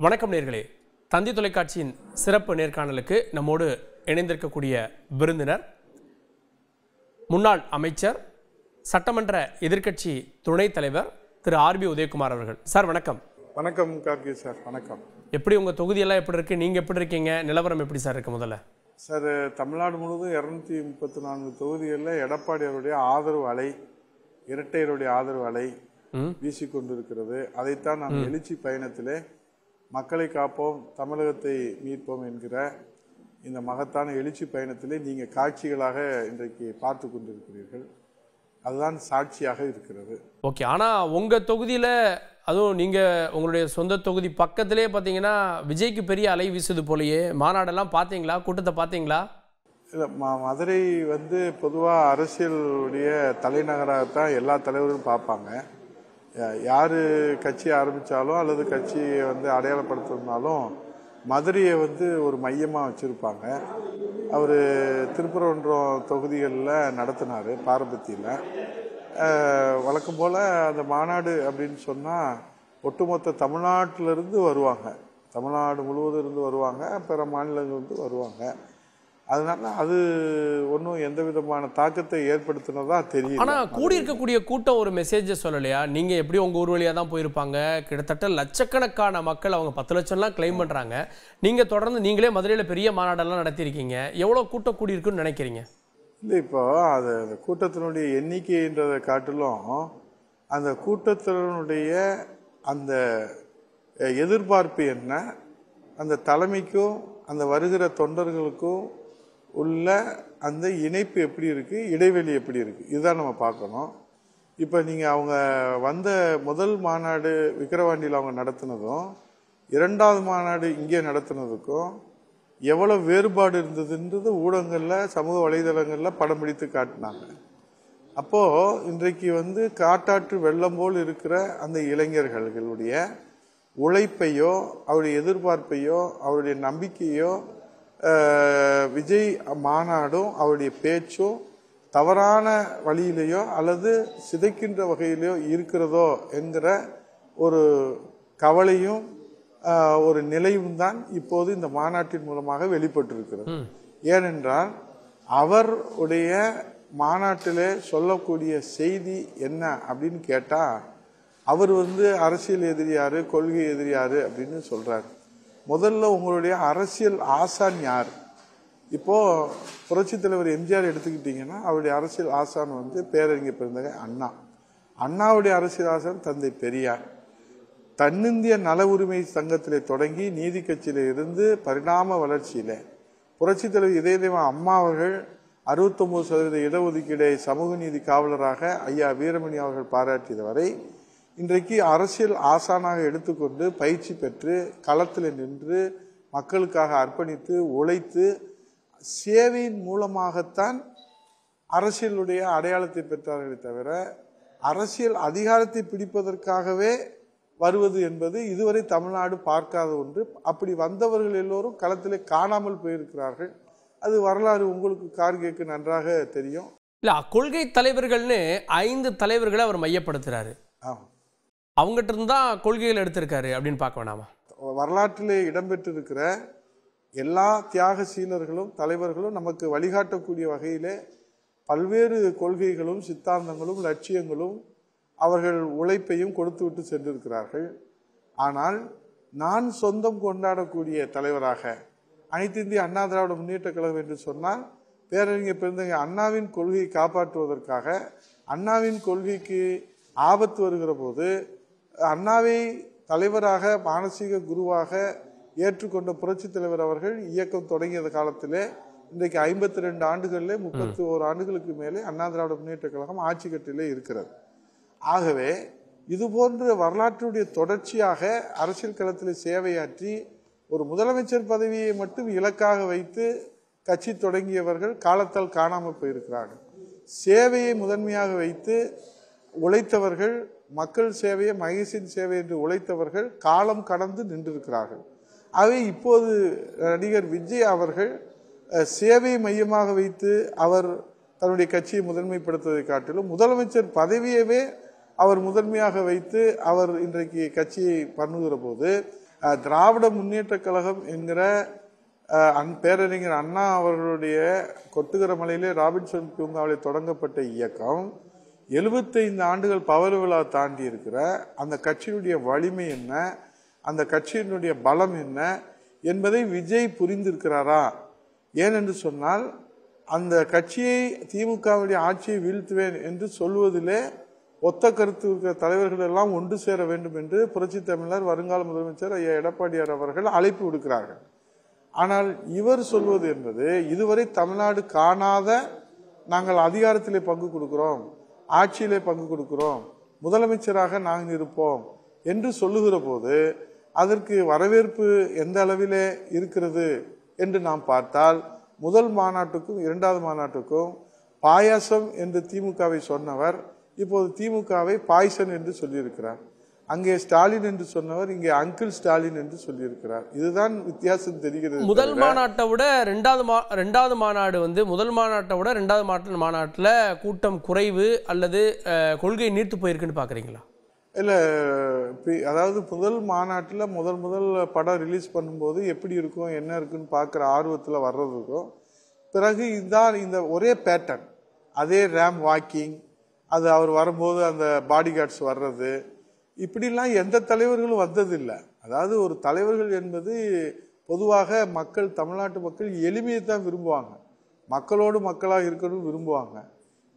வணக்கம் நேர்களே, தந்தி தொலைக்காட்சியின் சிறப்பு நேர்காணலுக்கு நம்மோடு இணைந்திருக்கக்கூடிய விருந்தினர் முன்னாள் அமைச்சர், சட்டமன்ற எதிர்க்கட்சி துணைத் தலைவர் திரு ஆர்பி உதயகுமார் அவர்கள். சார் வணக்கம். வணக்கம் கார்கி சார். வணக்கம். எப்படி உங்கள் தொகுதியெல்லாம் எப்படி இருக்குது, நீங்கள் எப்படி இருக்கீங்க, நிலவரம் எப்படி சார் இருக்குது? முதல்ல சார், தமிழ்நாடு முழுவதும் 234 தொகுதிகளில் எடப்பாடி அவருடைய ஆதரவு அலை, இரட்டையருடைய ஆதரவு அலை வீசிக்கொண்டிருக்கிறது. அதைத்தான் நாம் எழுச்சி பயணத்திலே மக்களை காப்போம், தமிழகத்தை மீட்போம் என்கிற இந்த மகத்தான எழுச்சி பயணத்திலே நீங்கள் காட்சிகளாக இன்றைக்கு பார்த்து கொண்டிருக்கிறீர்கள். அதுதான் சாட்சியாக இருக்கிறது. ஓகே. ஆனால் உங்கள் தொகுதியில், அதுவும் நீங்கள் உங்களுடைய சொந்த தொகுதி பக்கத்திலே பார்த்தீங்கன்னா விஜய்க்கு பெரிய அலை வீசுது போலையே. மாநாடெல்லாம் பார்த்தீங்களா? கூட்டத்தை பார்த்தீங்களா? இல்லை, மதுரை பொதுவாக அரசியலுடைய தலைநகராகத்தான் எல்லா தலைவர்களும் பார்ப்பாங்க. யார் கட்சி ஆரம்பித்தாலும் அல்லது கட்சியை அடையாளப்படுத்தினாலும் மதுரையை ஒரு மையமாக வச்சுருப்பாங்க. அவர் திருப்பரங்குன்றம் தொகுதிகளில் நடத்தினார், பாரபத்தியில். வழக்கம் போல் அந்த மாநாடு அப்படின்னு சொன்னால் ஒட்டுமொத்த தமிழ்நாட்டிலிருந்து வருவாங்க, தமிழ்நாடு முழுவதும் இருந்து வருவாங்க, பிற மாநிலங்களிலிருந்து வருவாங்க. அதனால அது ஒன்றும் எந்த விதமான தாக்கத்தை ஏற்படுத்தினதா தெரியும். ஆனால் கூடியிருக்கக்கூடிய கூட்டம் ஒரு மெசேஜை சொல்லலையா? நீங்கள் எப்படி உங்கள் ஊர் வழியாக தான் போயிருப்பாங்க, கிட்டத்தட்ட லட்சக்கணக்கான மக்கள், அவங்க 10 லட்சம்லாம் கிளைம் பண்ணுறாங்க. நீங்கள் தொடர்ந்து நீங்களே மதுரையில் பெரிய மாநாடெல்லாம் நடத்தியிருக்கீங்க. எவ்வளோ கூட்டம் கூடியிருக்குன்னு நினைக்கிறீங்க? இல்லை, இப்போ அது கூட்டத்தினுடைய எண்ணிக்கைன்றதை காட்டிலும் அந்த கூட்டத்தினுடைய அந்த எதிர்பார்ப்பு என்ன, அந்த தலைமைக்கும் அந்த வருகிற தொண்டர்களுக்கும் உள்ள அந்த இணைப்பு எப்படி இருக்குது, இடைவெளி எப்படி இருக்குது, இதுதான் நம்ம பார்க்கணும். இப்போ நீங்கள் அவங்க வந்த முதல் மாநாடு விக்கிரவாண்டியில் அவங்க நடத்தினதும் இரண்டாவது மாநாடு இங்கே நடத்தினதுக்கும் எவ்வளோ வேறுபாடு இருந்ததுன்றது ஊடகங்களில், சமூக வலைதளங்களில் படம் பிடித்து காட்டினாங்க. அப்போது இன்றைக்கு காட்டாற்று வெள்ளம் போல் இருக்கிற அந்த இளைஞர்களுடைய உழைப்பையோ அவருடைய எதிர்பார்ப்பையோ அவருடைய நம்பிக்கையோ விஜய் மாநாடும் அவருடைய பேச்சும் தவறான வழியிலேயோ அல்லது சிதைக்கின்ற வகையிலையோ இருக்கிறதோ என்கிற ஒரு கவலையும் ஒரு நிலையும் தான் இப்போது இந்த மாநாட்டின் மூலமாக வெளிப்பட்டிருக்கிறது. ஏனென்றால் அவருடைய மாநாட்டிலே சொல்லக்கூடிய செய்தி என்ன அப்படின்னு கேட்டால், அவர் அரசியல் எதிரியாரு, கொள்கை எதிரியாரு அப்படின்னு சொல்றாரு. முதல்ல உங்களுடைய அரசியல் ஆசான் யார்? இப்போ புரட்சி தலைவர் எம்ஜிஆர் எடுத்துக்கிட்டீங்கன்னா அவருடைய அரசியல் ஆசான் பேரறிஞர் பெருந்தகை அண்ணா. அண்ணாவுடைய அரசியல் ஆசான் தந்தை பெரியார். தன்னிந்திய நல உரிமை சங்கத்திலே தொடங்கி நீதி கட்சியில இருந்து பரிணாம வளர்ச்சியில புரட்சி தலைவர் இதயதேவ அம்மா அவர்கள் 69% இடஒதுக்கீடை சமூக நீதி காவலராக ஐயா வீரமணி அவர்கள் பாராட்டியது வரை இன்றைக்கு அரசியல் ஆசானாக எடுத்துக்கொண்டு பயிற்சி பெற்று களத்தில் நின்று மக்களுக்காக அர்ப்பணித்து உழைத்து சேவையின் மூலமாகத்தான் அரசியலுடைய அடையாளத்தை பெற்றார்களே தவிர அரசியல் அதிகாரத்தை பிடிப்பதற்காகவே வருவது என்பது இதுவரை தமிழ்நாடு பார்க்காத ஒன்று. அப்படி வந்தவர்கள் எல்லோரும் களத்திலே காணாமல் போயிருக்கிறார்கள். அது வரலாறு உங்களுக்கு கார்கேக்கு நன்றாக தெரியும். இல்லை, கொள்கை தலைவர்கள்னு 5 தலைவர்களை அவர் மையப்படுத்துறாரு. அவங்ககிட்ட இருந்தா கொள்கைகள் எடுத்திருக்காரு அப்படின்னு பார்க்க வேணாமா? வரலாற்றிலே இடம்பெற்றிருக்கிற எல்லா தியாகசீலர்களும் தலைவர்களும் நமக்கு வழிகாட்டக்கூடிய வகையிலே பல்வேறு கொள்கைகளும் சித்தாந்தங்களும் லட்சியங்களும் அவர்கள் உழைப்பையும் கொடுத்து விட்டு சென்றிருக்கிறார்கள். ஆனால் நான் சொந்தம் கொண்டாடக்கூடிய தலைவராக அனைத்து இந்திய அண்ணா திராவிட முன்னேற்ற கழகம் என்று சொன்னால் பேரறிஞர் பெருந்தகை அண்ணாவின் கொள்கையை காப்பாற்றுவதற்காக, அண்ணாவின் கொள்கைக்கு ஆபத்து வருகிற போது அண்ணாவை தலைவராக மானசீக குருவாக ஏற்றுக்கொண்ட புரட்சி தலைவர் அவர்கள் இயக்கம் தொடங்கிய காலத்திலே இன்றைக்கு 52 ஆண்டுகளிலே 31 ஆண்டுகளுக்கு மேலே அண்ணா திராவிட முன்னேற்ற கழகம் ஆட்சி கட்டிலே இருக்கிறது. ஆகவே இதுபோன்ற வரலாற்றுடைய தொடர்ச்சியாக அரசியல் களத்தில் சேவையாற்றி ஒரு முதலமைச்சர் பதவியை மட்டும் இலக்காக வைத்து கட்சி தொடங்கியவர்கள் காலத்தால் காணாமல் போயிருக்கிறார்கள். சேவையை முதன்மையாக வைத்து உழைத்தவர்கள், மக்கள் சேவையை மகேஷின் சேவை என்று உழைத்தவர்கள் காலம் கடந்து நின்றிருக்கிறார்கள். ஆகவே இப்போது நடிகர் விஜய் அவர்கள் சேவையை மையமாக வைத்து அவர் தன்னுடைய கட்சியை முதன்மைப்படுத்துவதை காட்டிலும் முதலமைச்சர் பதவியவே அவர் முதன்மையாக வைத்து அவர் இன்றைக்கு கட்சியை பண்ணுகிற போது திராவிட முன்னேற்ற கழகம் என்கிற பேரறிஞர் அண்ணா அவர்களுடைய கொட்டுகிற மலையிலே ராபின்சன் பூங்காவில் தொடங்கப்பட்ட இயக்கம் 75 ஆண்டுகள் பவள விழா தாண்டி இருக்கிற அந்த கட்சியினுடைய வலிமை என்ன, அந்த கட்சியினுடைய பலம் என்ன என்பதை விஜய் புரிந்திருக்கிறாரா? ஏனென்று சொன்னால் அந்த கட்சியை திமுகவுடைய ஆட்சியை வீழ்த்துவேன் என்று சொல்வதிலே ஒத்த கருத்து இருக்கிற தலைவர்கள் எல்லாம் ஒன்று சேர வேண்டும் என்று புரட்சி தமிழர் வருங்கால முதலமைச்சர் ஐயா எடப்பாடியார் அவர்கள் அழைப்பு விடுக்கிறார்கள். ஆனால் இவர் சொல்வது என்பது இதுவரை தமிழ்நாடு காணாத நாங்கள் அதிகாரத்திலே பங்கு கொடுக்கிறோம், ஆட்சியிலே பங்கு கொடுக்கிறோம், முதலமைச்சராக நாங்கள் இருப்போம் என்று சொல்லுகிற போது அதற்கு வரவேற்பு எந்த அளவிலே இருக்கிறது என்று நாம் பார்த்தால், முதல் மாநாட்டுக்கும் இரண்டாவது மாநாட்டுக்கும் பாயாசம் என்று திமுகவை சொன்னவர் இப்போது திமுகவை பாய்சன் என்று சொல்லியிருக்கிறார். அங்கே ஸ்டாலின் என்று சொன்னவர் இங்கே அங்கிள் ஸ்டாலின் என்று சொல்லியிருக்கிறார். இதுதான் வித்தியாசம் தெரிகிறது. முதல் மாநாட்டை விட ரெண்டாவது மாநாடு முதல் மாநாட்டை விட ரெண்டாவது மாநாட்டில் கூட்டம் குறைவு அல்லது கொள்கை நீர்த்து போயிருக்குன்னு பார்க்குறீங்களா? இல்லை, அதாவது முதல் மாநாட்டில் முதல் படம் ரிலீஸ் பண்ணும்போது எப்படி இருக்கும் என்ன இருக்குன்னு பார்க்குற ஆர்வத்தில் வர்றதுக்கும் பிறகு இந்த ஒரே பேட்டர்ன், அதே ரேம் வாக்கிங், அது அவர் வரும்போது அந்த பாடி கார்ட்ஸ் வர்றது, இப்படிலாம் எந்த தலைவர்களும் வந்ததில்லை. அதாவது ஒரு தலைவர்கள் என்பது பொதுவாக மக்கள், தமிழ்நாட்டு மக்கள் எளிமையை தான் விரும்புவாங்க, மக்களோடு மக்களாக இருக்கணும்னு விரும்புவாங்க.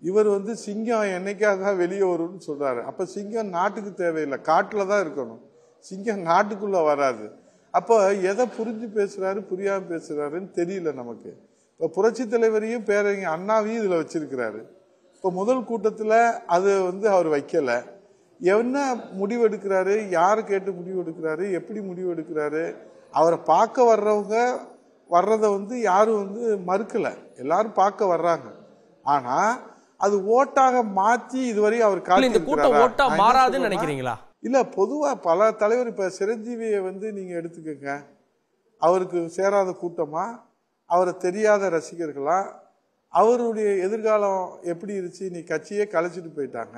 இவர் சிங்கம் என்னைக்காக தான் வெளியே வரும்னு சொல்றாரு. அப்ப சிங்கம் நாட்டுக்கு தேவையில்லை, காட்டுல தான் இருக்கணும், சிங்கம் நாட்டுக்குள்ள வராது. அப்ப எதை புரிஞ்சு பேசுறாரு புரியாம பேசுறாருன்னு தெரியல நமக்கு. இப்ப புரட்சி தலைவரையும் பேரறிஞர் அண்ணாவையும் இதுல வச்சிருக்கிறாரு. இப்ப முதல் கூட்டத்துல அது அவர் வைக்கல. என்ன முடிவு எடுக்கிறாரு, யாரு கேட்டு முடிவு எடுக்கிறாரு, எப்படி முடிவு எடுக்கிறாரு, அவரை பார்க்க வர்றவங்க வர்றத யாரும் மறுக்கல, எல்லாரும் பார்க்க வர்றாங்க. ஆனா அது ஓட்டாக மாற்றி இதுவரை அவர் மாறாதுன்னு நினைக்கிறீங்களா? இல்ல, பொதுவா பல தலைவர், இப்ப சிரஞ்சீவியை நீங்க எடுத்துக்கங்க, அவருக்கு சேராத கூட்டமா, அவரை தெரியாத ரசிகர்களா, அவருடைய எதிர்காலம் எப்படி இருந்துச்சு? இன்னைக்கு கட்சியே கலைச்சிட்டு போயிட்டாங்க,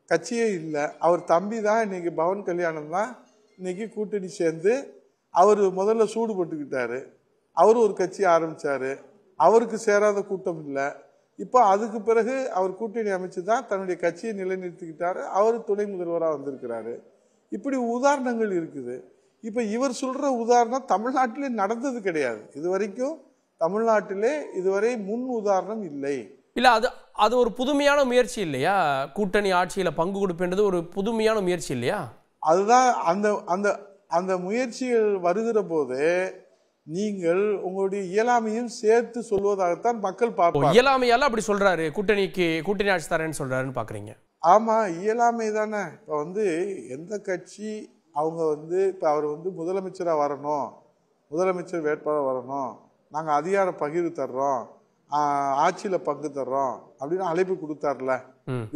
கட்சியே இல்லை. அவர் தம்பி தான் இன்னைக்கு பவன் கல்யாணம் தான் இன்னைக்கு கூட்டணி சேர்ந்து அவர் முதல்ல சூடு போட்டுக்கிட்டாரு, அவரு ஒரு கட்சி ஆரம்பிச்சாரு, அவருக்கு சேராத கூட்டம் இல்லை. இப்போ அதுக்கு பிறகு அவர் கூட்டணி அமைச்சு தான் தன்னுடைய கட்சியை நிலைநிறுத்திக்கிட்டாரு, அவர் துணை முதல்வராக வந்திருக்கிறாரு. இப்படி உதாரணங்கள் இருக்குது. இப்போ இவர் சொல்ற உதாரணம் தமிழ்நாட்டிலே நடந்தது கிடையாது. இது வரைக்கும் தமிழ்நாட்டிலே இதுவரை முன் உதாரணம் இல்லை. இல்ல, அது ஒரு புதுமையான முயற்சி இல்லையா? கூட்டணி ஆட்சியில பங்கு கொடுப்பது ஒரு புதுமையான முயற்சி இல்லையா? அதுதான் அந்த முயற்சிகள் வருகிற போது நீங்கள் உங்களுடைய இயலாமையும் சேர்த்து சொல்வதாகத்தான் மக்கள் பார்ப்பாங்க. இயலாமையால அப்படி சொல்றாரு, கூட்டணி ஆட்சி தரேன்னு சொல்றாருன்னு பாக்குறீங்க? ஆமா, இயலாமை தானே. இப்ப எந்த கட்சி அவங்க இப்ப அவர் முதலமைச்சரா வரணும், முதலமைச்சர் வேட்பாளர் வரணும், நாங்க அதிகார பகிர்வு தர்றோம், ஆட்சியில பங்கு தர்றோம் அப்படின்னு அழைப்பு கொடுத்தார்ல,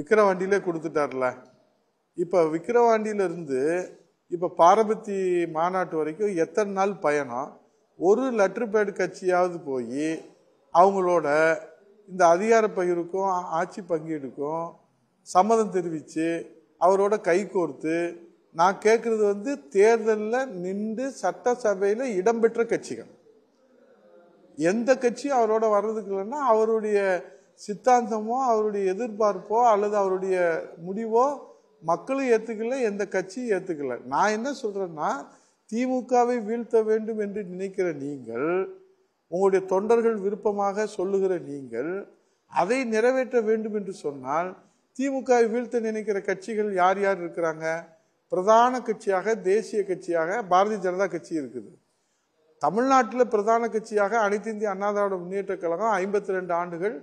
விக்கிரவாண்டியிலே கொடுத்துட்டார்ல. இப்ப விக்கிரவாண்டியில இருந்து இப்ப பாரபத்தி மாநாட்டு வரைக்கும் எத்தனை நாள் பயணம்? ஒரு லெட்டர் பேட் கட்சியாவது போய் அவங்களோட இந்த அதிகார பகிர்வுக்கும் ஆட்சி பங்கீடுக்கும் சம்மதம் தெரிவித்து அவரோட கை கோர்த்து, நான் கேட்கறது தேர்தலில் நின்று சட்டசபையில் இடம்பெற்ற கட்சிகள் எந்த கட்சியும் அவரோட வர்றதுக்கு இல்லைன்னா அவருடைய சித்தாந்தமோ அவருடைய எதிர்பார்ப்போ அல்லது அவருடைய முடிவோ மக்களும் ஏற்றுக்கல, எந்த கட்சியும் ஏற்றுக்கல. நான் என்ன சொல்றேன்னா, திமுகவை வீழ்த்த வேண்டும் என்று நினைக்கிற நீங்கள், உங்களுடைய தொண்டர்கள் விருப்பமாக சொல்லுகிற நீங்கள் அதை நிறைவேற்ற வேண்டும் என்று சொன்னால், திமுகவை வீழ்த்த நினைக்கிற கட்சிகள் யார் யார் இருக்கிறாங்க? பிரதான கட்சியாக தேசிய கட்சியாக பாரதிய ஜனதா கட்சி இருக்குது. தமிழ்நாட்டில் பிரதான கட்சியாக அனைத்து இந்திய அண்ணா திராவிட முன்னேற்ற கழகம் 52 ஆண்டுகள்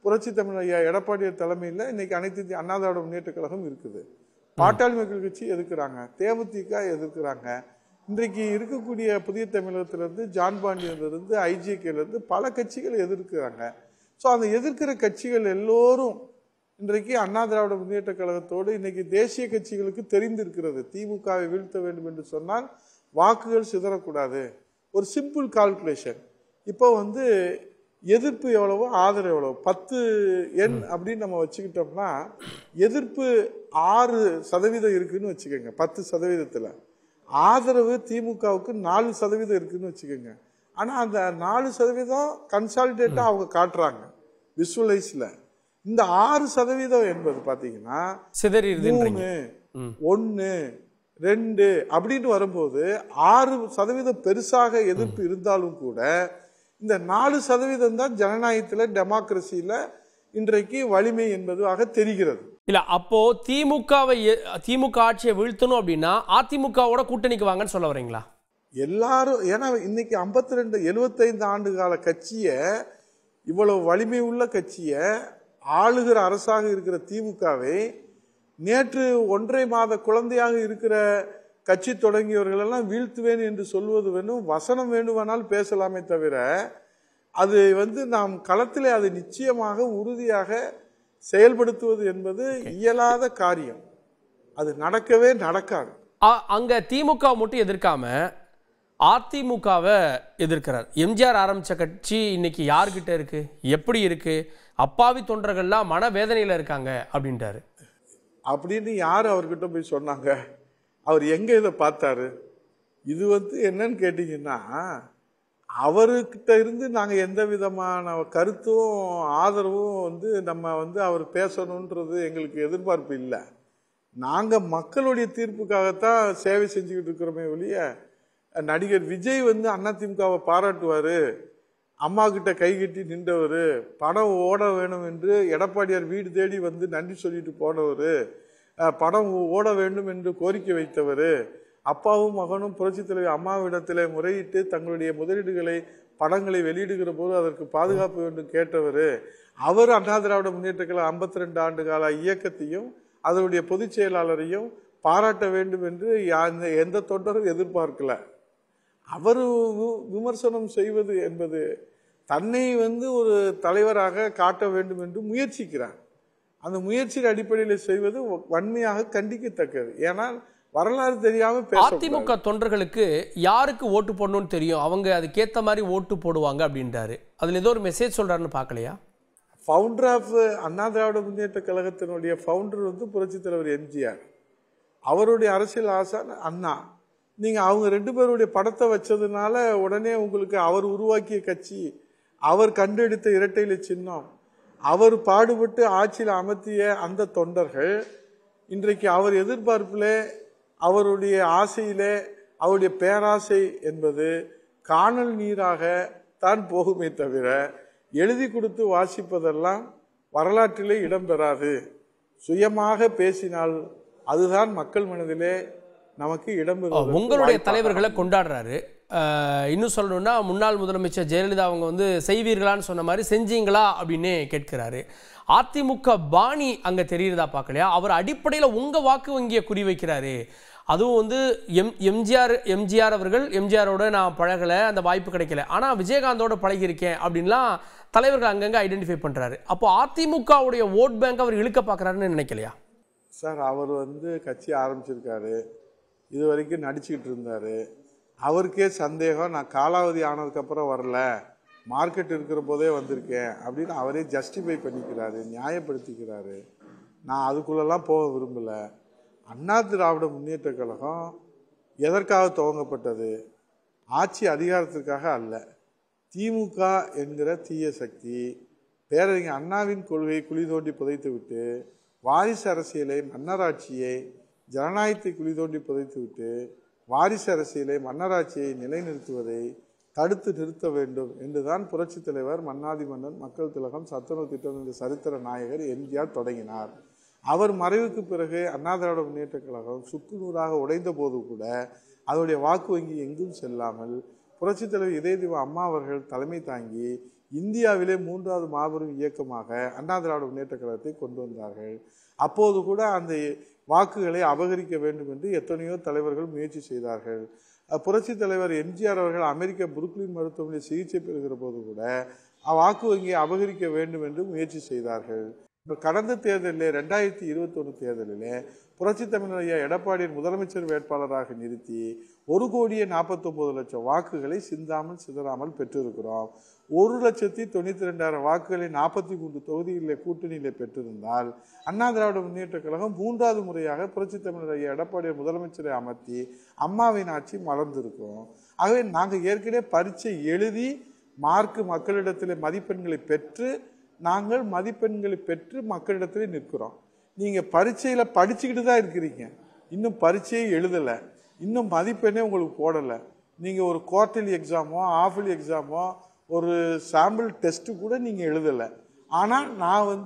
புரட்சி தமிழ் ஐயா எடப்பாடியார் தலைமையில் இன்னைக்கு அனைத்து இந்திய அண்ணா திராவிட முன்னேற்ற கழகம் இருக்குது. பாட்டாளி மக்கள் கட்சி எதிர்க்கிறாங்க, தேமுதிக எதிர்க்கிறாங்க. இன்றைக்கு இருக்கக்கூடிய புதிய தமிழகத்திலிருந்து, ஜான் பாண்டியனிலிருந்து, ஐஜிகேலிருந்து பல கட்சிகள் எதிர்க்கிறாங்க. ஸோ அந்த எதிர்க்கிற கட்சிகள் எல்லோரும் இன்றைக்கு அண்ணா திராவிட முன்னேற்ற கழகத்தோடு இன்னைக்கு தேசிய கட்சிகளுக்கு தெரிந்திருக்கிறது, திமுகவை வீழ்த்த வேண்டும் என்று சொன்னால் வாக்குகள் சிதறக்கூடாது. ஒரு சிம்பிள் கால்குலேஷன். இப்போ எதிர்ப்பு எவ்வளவோ ஆதரவு எவ்வளவோ 10 எண் அப்படின்னு நம்ம வச்சுக்கிட்டோம்னா, எதிர்ப்பு 6% இருக்குன்னு வச்சுக்கோங்க. 10%. ஆதரவு திமுகவுக்கு 4% இருக்குன்னு வச்சுக்கோங்க. ஆனா அந்த 4% கன்சாலிடேட்டா அவங்க காட்டுறாங்க விசுவலைஸ்ல. இந்த 6% என்பது பாத்தீங்கன்னா 3, 1, 2 அப்படின்னு வரும்போது 6% பெருசாக எதிர்ப்பு இருந்தாலும் கூட இந்த 4% தான் ஜனநாயகத்துல, டெமோக்ரஸியில இன்றைக்கு வலிமை என்பதாக தெரிகிறது. இல்ல அப்போ திமுக ஆட்சியை வீழ்த்தணும் அப்படின்னா அதிமுகவோட கூட்டணிக்கு வாங்கன்னு சொல்ல வரீங்களா? எல்லாரும் ஏன்னா இன்னைக்கு 75 ஆண்டு கால கட்சியை, இவ்வளவு வலிமை உள்ள கட்சியை, ஆளுகிற அரசாக இருக்கிற திமுகவை நேற்று 1.5 மாத குழந்தையாக இருக்கிற கட்சி தொடங்கியவர்கள் எல்லாம் வீழ்த்துவேன் என்று சொல்வது வேணும், வசனம் வேண்டுமானால் பேசலாமே தவிர அது நாம் களத்திலே அது நிச்சயமாக உறுதியாக செயல்படுத்துவது என்பது இயலாத காரியம். அது நடக்கவே நடக்காது. அங்க திமுக மட்டும் எதிர்க்காம அதிமுகவை எதிர்க்கிறார். எம்ஜிஆர் ஆரம்பிச்ச கட்சி இன்னைக்கு யார்கிட்ட இருக்கு, எப்படி இருக்கு, அப்பாவி தொண்டர்கள்லாம் மனவேதனையில இருக்காங்க அப்படின்றாரு. அப்படின்னு யார் அவர்கிட்ட போய் சொன்னாங்க? அவர் எங்க இதை பார்த்தாரு? இது என்னன்னு கேட்டீங்கன்னா, அவர்கிட்ட இருந்து நாங்க எந்த விதமான கருத்தும் ஆதரவும் நம்ம அவர் பேசணுன்றது எங்களுக்கு எதிர்பார்ப்பு இல்லை. நாங்க மக்களுடைய தீர்ப்புக்காகத்தான் சேவை செஞ்சுக்கிட்டு இருக்கிறோமே ஒழிய, நடிகர் விஜய் அதிமுகவை பாராட்டுவாரு, அம்மா கிட்ட கை கட்டி நின்றவர், படம் ஓட வேணும் என்று எடப்பாடியார் வீடு தேடி நன்றி சொல்லிட்டு போனவர், படம் ஓட வேண்டும் என்று கோரிக்கை வைத்தவர், அப்பாவும் மகனும் புரட்சித் தலைவர் அம்மாவிடத்தில் முறையிட்டு தங்களுடைய முதலீடுகளை, படங்களை வெளியிடுகிற போது அதற்கு பாதுகாப்பு வேண்டும் கேட்டவர், அவர் அண்ணா திராவிட முன்னேற்ற கழகம் 52 ஆண்டு கால இயக்கத்தையும் அதனுடைய பொதுச் செயலாளரையும் பாராட்ட வேண்டும் என்று எந்த தொண்டரும் எதிர்பார்க்கல. அவர் விமர்சனம் செய்வது என்பது தன்னை ஒரு தலைவராக காட்ட வேண்டும் என்று முயற்சிக்கிறார். அந்த முயற்சியின் அடிப்படையில் செய்வது வன்மையாக கண்டிக்கத்தக்கது. ஏனால் வரலாறு தெரியாம அதிமுக தொண்டர்களுக்கு யாருக்கு ஓட்டு போடணும்னு தெரியும், அவங்க அதுக்கேற்ற மாதிரி ஓட்டு போடுவாங்க அப்படின்றாரு. அதுல ஏதோ ஒரு மெசேஜ் சொல்றாருன்னு பார்க்கலையா? ஃபவுண்டர் ஆஃப் அண்ணா திராவிட முன்னேற்ற கழகத்தினுடைய ஃபவுண்டர் புரட்சித் தலைவர் எம்ஜிஆர். அவருடைய அரசியல் ஆசான் அண்ணா. நீங்க அவங்க 2 பேருடைய படத்தை வச்சதுனால உடனே உங்களுக்கு அவர் உருவாக்கிய கட்சி, அவர் கண்டெடுத்த இரட்டை இலை சின்னம், அவர் பாடுபட்டு ஆட்சியில் அமர்த்திய அந்த தொண்டர்கள் இன்றைக்கு அவர் எதிர்பார்ப்பிலே, அவருடைய ஆசையிலே, அவருடைய பேராசை என்பது காணல் நீராக தான் போகுமே தவிர எழுதி கொடுத்து வாசிப்பதெல்லாம் வரலாற்றிலே இடம்பெறாது. சுயமாக பேசினால் அதுதான் மக்கள் மனதிலே நமக்கு இடம்பெறும். உங்களுடைய தலைவர்களை கொண்டாடுறாரு. இன்னும் சொல்லணும்னா முன்னாள் முதலமைச்சர் ஜெயலலிதா அவங்க செய்வீர்களான்னு சொன்ன மாதிரி செஞ்சீங்களா அப்படின்னு கேட்கிறாரு. அதிமுக பாணி அங்க தெரியுறதா பார்க்கலையா? அவர் அடிப்படையில் உங்க வாக்கு வங்கியை குறிவைக்கிறாரு. அதுவும் எம்ஜிஆர் அவர்கள், எம்ஜிஆரோட நான் பழகலை, அந்த வாய்ப்பு கிடைக்கல, ஆனால் விஜயகாந்தோட பழகியிருக்கேன் அப்படின்லாம் தலைவர்கள் அங்கங்கே ஐடென்டிஃபை பண்ணுறாரு. அப்போ அதிமுகவுடைய ஓட் பேங்க் அவர் இழுக்க பார்க்குறாருன்னு நினைக்கலையா? சார், அவர் கட்சி ஆரம்பிச்சிருக்காரு, இது வரைக்கும் நடிச்சுக்கிட்டு இருந்தார். அவருக்கே சந்தேகம், நான் காலாவதி ஆனதுக்கப்புறம் வரல, மார்க்கெட் இருக்கிற போதே வந்திருக்கேன் அப்படின்னு அவரே ஜஸ்டிஃபை பண்ணிக்கிறாரு, நியாயப்படுத்திக்கிறாரு. நான் அதுக்குள்ளெல்லாம் போக விரும்பலை. அண்ணா திராவிட முன்னேற்ற கழகம் எதற்காக துவங்கப்பட்டது? ஆட்சி அதிகாரத்திற்காக அல்ல. திமுக என்கிற தீய சக்தி பேரறிஞர் அண்ணாவின் கொள்கையை குழி தோண்டி புதைத்து விட்டு, வாரிசு அரசியலை, மன்னராட்சியை, ஜனநாயகத்தை குழி தோண்டி புதைத்து விட்டு வாரிசு அரசியலை, மன்னராட்சியை நிலைநிறுத்துவதை தடுத்து நிறுத்த வேண்டும் என்றுதான் புரட்சித் தலைவர், மன்னாதி மன்னன், மக்கள் திலகம், சத்துணவு திட்டம் என்ற சரித்திர நாயகர் எம்ஜிஆர் தொடங்கினார். அவர் மறைவுக்கு பிறகு அண்ணா திராவிட முன்னேற்ற கழகம் சுக்குநூறாக உடைந்த போது கூட அதனுடைய வாக்கு வங்கி எங்கும் செல்லாமல் புரட்சித் தலைவர் இதயதீப அம்மா அவர்கள் தலைமை தாங்கி இந்தியாவிலே 3வது மாபெரும் இயக்கமாக அண்ணா திராவிட முன்னேற்ற கழகத்தை கொண்டு வந்தார்கள். அப்போது கூட அந்த வாக்குகளை அபகரிக்க வேண்டும் என்று எத்தனையோ தலைவர்கள் முயற்சி செய்தார்கள். புரட்சித் தலைவர் எம்ஜிஆர் அவர்கள் அமெரிக்க புருக்லின் மருத்துவமனையில் சிகிச்சை பெறுகிற போது கூட வாக்கு வங்கியை அபகரிக்க வேண்டும் என்று முயற்சி செய்தார்கள். கடந்த தேர்தலில் 2021 தேர்தலில் புரட்சி தமிழர் ஐயா எடப்பாடியின் முதலமைச்சர் வேட்பாளராக நிறுத்தி 1,49,00,000 வாக்குகளை சிந்தாமல் சிதறாமல் பெற்றிருக்கிறோம். 1,92,000 வாக்குகளை 43 தொகுதிகளிலே கூட்டணியிலே பெற்றிருந்தால் அண்ணா திராவிட முன்னேற்ற கழகம் 3வது முறையாக புரட்சி தமிழர் ஐயா எடப்பாடியை முதலமைச்சரை அமர்த்தி அம்மாவின் ஆட்சி மலர்ந்திருக்கும். ஆகவே நாங்கள் ஏற்கனவே பரீட்சை எழுதி மார்க்கு மக்களிடத்திலே மதிப்பெண்களை பெற்று மக்களிடத்திலே நிற்கிறோம். நீங்க பரீட்சையில படிச்சுக்கிட்டு தான் இருக்கிறீங்க, இன்னும் பரீட்சையை எழுதல, இன்னும் மதிப்பெண்ணே உங்களுக்கு போடல. நீங்க ஒரு குவார்டர்லி எக்ஸாமோ ஆஃபலி எக்ஸாமோ ஒரு சாம்பிள் டெஸ்ட் கூட நீங்க எழுதல. ஆனா நான்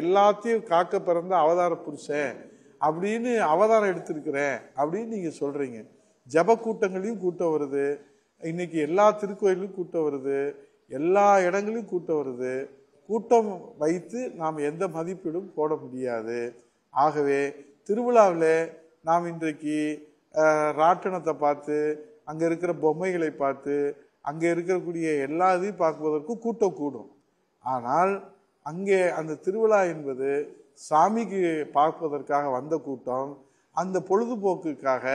எல்லாத்தையும் காக்க பிறந்த அவதார புருஷன் அப்படின்னு அவதாரம் எடுத்திருக்கிறேன் அப்படின்னு நீங்க சொல்றீங்க. ஜப கூட்டங்களையும் கூட்டம் வருது, இன்னைக்கு எல்லா திருக்கோயிலும் கூட்டம் வருது, எல்லா இடங்களையும் கூட்டம் வருது. கூட்டம் வைத்து நாம் எந்த மதிப்பீடும் போட முடியாது. ஆகவே திருவிழாவில் நாம் இன்றைக்கு ராட்டினத்தை பார்த்து, அங்கே இருக்கிற பொம்மைகளை பார்த்து, அங்கே இருக்கக்கூடிய எல்லா இதையும் பார்க்குவதற்கும் கூட்டம் கூடும். ஆனால் அங்கே அந்த திருவிழா என்பது சாமிக்கு பார்ப்பதற்காக வந்த கூட்டம், அந்த பொழுதுபோக்குக்காக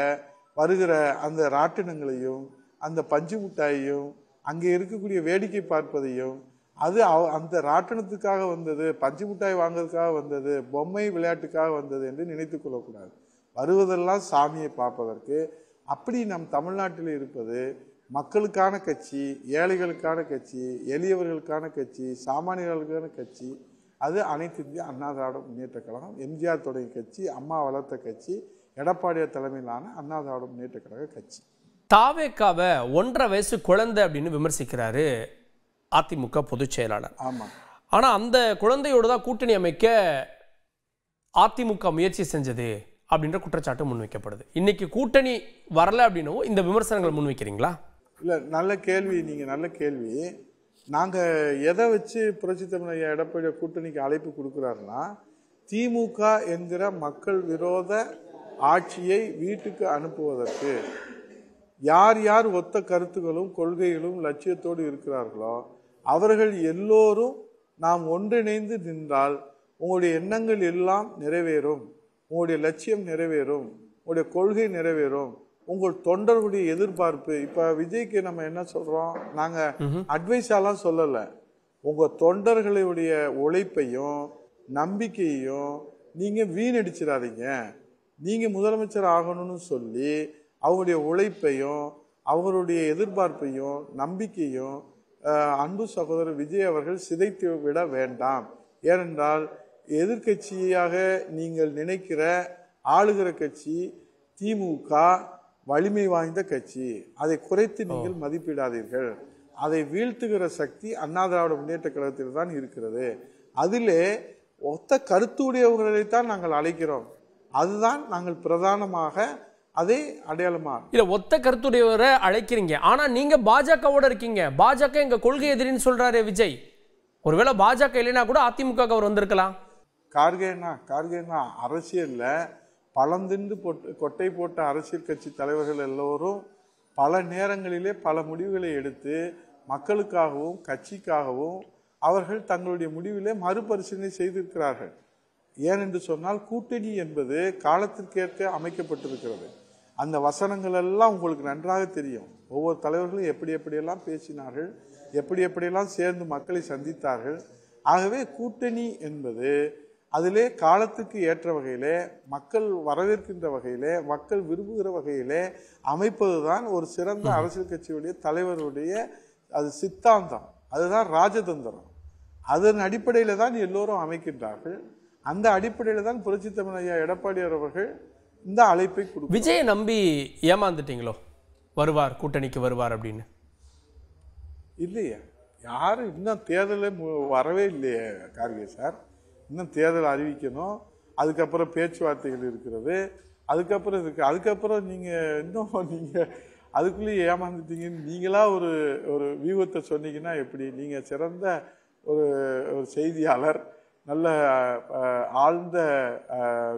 வருகிற அந்த ராட்டினங்களையும் அந்த பஞ்சு மிட்டாயையும் அங்கே இருக்கக்கூடிய வேடிக்கை பார்ப்பதையும், அது அந்த ராட்டினத்துக்காக வந்தது, பஞ்சு மிட்டாய் வாங்குறதுக்காக வந்தது, பொம்மை விளையாட்டுக்காக வந்தது என்று நினைத்து கொள்ளக்கூடாது. வருவதெல்லாம் சாமியை பார்ப்பதற்கு. அப்படி நம் தமிழ்நாட்டில் இருப்பது மக்களுக்கான கட்சி, ஏழைகளுக்கான கட்சி, எளியவர்களுக்கான கட்சி, சாமானியர்களுக்கான கட்சி. அது அனைத்து இந்திய அண்ணா திராவிட முன்னேற்ற கழகம், எம்ஜிஆர் தொடங்கிய கட்சி, அம்மா வளர்த்த கட்சி, எடப்பாடியார் தலைமையிலான அண்ணா திராவிட முன்னேற்ற கழக கட்சி. தாவேக்காவை 1.5 வயசு குழந்தை அப்படின்னு விமர்சிக்கிறாரு அதிமுக பொதுச் செயலாளர். ஆமா. ஆனா அந்த குழந்தையோடு தான் கூட்டணி அமைக்க அதிமுக முயற்சி செஞ்சது அப்படின்ற குற்றச்சாட்டு முன்வைக்கப்படுது. இன்னைக்கு கூட்டணி வரல அப்படின்னும் இந்த விமர்சனங்கள் முன்வைக்கிறீங்களா? இல்ல, நல்ல கேள்வி. நீங்க நல்ல கேள்வி. நாங்க எதை வச்சு புரட்சி தமிழர் ஐயா எடப்பாடி கூட்டணிக்கு அழைப்பு கொடுக்கிறாருன்னா, திமுக என்கிற மக்கள் விரோத ஆட்சியை வீட்டுக்கு அனுப்புவதற்கு யார் யார் ஒத்த கருத்துகளும் கொள்கைகளும் லட்சியத்தோடு இருக்கிறார்களோ அவர்கள் எல்லோரும் நாம் ஒன்றிணைந்து நின்றால் உங்களுடைய எண்ணங்கள் எல்லாம் நிறைவேறும், உங்களுடைய லட்சியம் நிறைவேறும், உங்களுடைய கொள்கை நிறைவேறும், உங்கள் தொண்டர்களுடைய எதிர்பார்ப்பு. இப்ப விஜய்க்கு நம்ம என்ன சொல்றோம், நாங்க அட்வைஸாலாம் சொல்லல, உங்க தொண்டர்களுடைய உழைப்பையும் நம்பிக்கையையும் நீங்க வீணடிச்சிடாதீங்க. நீங்க முதலமைச்சர் ஆகணும்னு சொல்லி அவங்களுடைய உழைப்பையும் அவங்களுடைய எதிர்பார்ப்பையும் நம்பிக்கையும் அன்பு சகோதரர் விஜய் அவர்கள் சிதைத்து விட வேண்டாம். ஏனென்றால் எதிர்கட்சியாக நீங்கள் நினைக்கிற ஆளுகிற கட்சி திமுக வலிமை வாய்ந்த கட்சி, அதை குறைத்து நீங்கள் மதிப்பிடாதீர்கள். அதை வீழ்த்துகிற சக்தி அண்ணா திராவிட முன்னேற்ற கழகத்தில் தான் இருக்கிறது. அதிலே ஒத்த கருத்துடையவர்களைத்தான் நாங்கள் அழைக்கிறோம். அதுதான் நாங்கள் பிரதானமாக அதை அடையாளமாக. இல்ல, ஒத்த கருத்துடையவரை அழைக்கிறீங்க, ஆனா நீங்க பாஜகவோட இருக்கீங்க. பாஜக எங்க கொள்கை எதிரின்னு சொல்றாரு விஜய். ஒருவேளை பாஜக இல்லைன்னா கூட அதிமுக அவர் வந்திருக்கலாம். கார்கேனா அரசியல்ல பழந்தின்று கொட்டை போட்ட அரசியல் கட்சி தலைவர்கள் எல்லோரும் பல நேரங்களிலே பல முடிவுகளை எடுத்து மக்களுக்காகவும் கட்சிக்காகவும் அவர்கள் தங்களுடைய முடிவிலே மறுபரிசீலனை செய்திருக்கிறார்கள். ஏனென்று சொன்னால் கூட்டணி என்பது காலத்திற்கேற்க அமைக்கப்பட்டிருக்கிறது. அந்த வசனங்கள் எல்லாம் உங்களுக்கு நன்றாக தெரியும். ஒவ்வொரு தலைவர்களும் எப்படி எப்படியெல்லாம் பேசினார்கள், எப்படி எப்படியெல்லாம் சேர்ந்து மக்களை சந்தித்தார்கள். ஆகவே கூட்டணி என்பது அதிலே காலத்துக்கு ஏற்ற வகையிலே, மக்கள் வரவேற்கின்ற வகையிலே, மக்கள் விரும்புகிற வகையிலே அமைப்பதுதான் ஒரு சிறந்த அரசியல் கட்சியுடைய தலைவருடைய அது சித்தாந்தம், அதுதான் ராஜதந்திரம். அதன் அடிப்படையில் தான் எல்லோரும் அமைக்கின்றார்கள். அந்த அடிப்படையில் தான் புரட்சி தமிழர் ஐயா எடப்பாடியார் அவர்கள் இந்த அழைப்பை கொடுக்கும். விஜயை நம்பி ஏமாந்துட்டீங்களோ, வருவார் கூட்டணிக்கு வருவார் அப்படின்னு? இல்லையே, யாரும் இன்னும் தேர்தலே வரவே இல்லையே கார்கே சார். இன்னும் தேர்தல் அறிவிக்கணும், அதுக்கப்புறம் பேச்சுவார்த்தைகள் இருக்கிறது, அதுக்கப்புறம் நீங்க அதுக்குள்ளேயே ஏமாந்துட்டீங்கன்னு நீங்களா ஒரு வியூகத்தை சொன்னீங்கன்னா எப்படி? நீங்க சிறந்த ஒரு செய்தியாளர், நல்ல ஆழ்ந்த